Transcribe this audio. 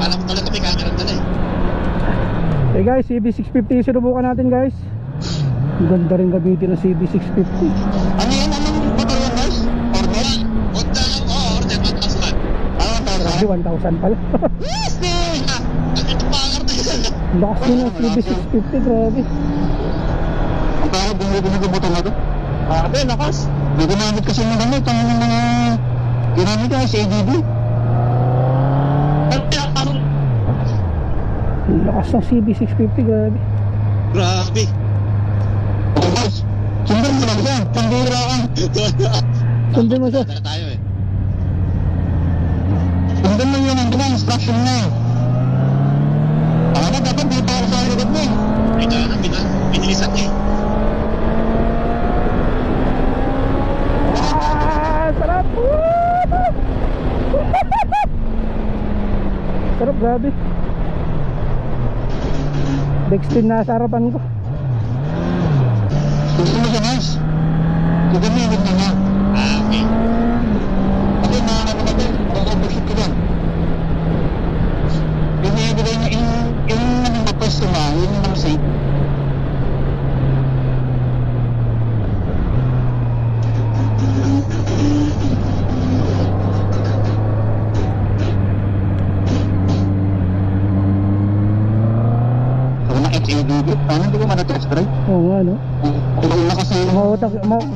Alam ko talaga may camera dala eh. Hey guys, CB650 sinubukan natin guys. Ang ganda rin gamitin ng CB650. Ano yan? Anong motor yan guys? Order? Honda lang ko, order 1,000. Ano 1,000? Grabe, 1,000 pala. Yes! Ito pa ang order yan. Lakas din ng CB650, grabe. Ang parang bumili ng motor na to? Grabe, lakas. May ginamit kasi ng gamit. Ang mga ginamit ka sa ADB. Lakas ng CB650, grabe. Grabe. Oh guys, sundan mo lang siya. Pambira ka. Sundan mo siya. Tara tayo eh. Sundan mo yung instruction na. Ano dapat di para sa likod mo eh. Ay kaya na, pinilisan eh. Sarap! Sarap, grabe. Dextin na sa harapan ko. Gusto mo siya guys? Gagamitin na nga. Okay. Kasi nakakita ko din. Mag-overshoot ko din. Yung nabigay niya yung napwesto na, yung safe. Paano hindi ko mana-test drive? Oo nga, no? Kung na kasi Mautak yung Mars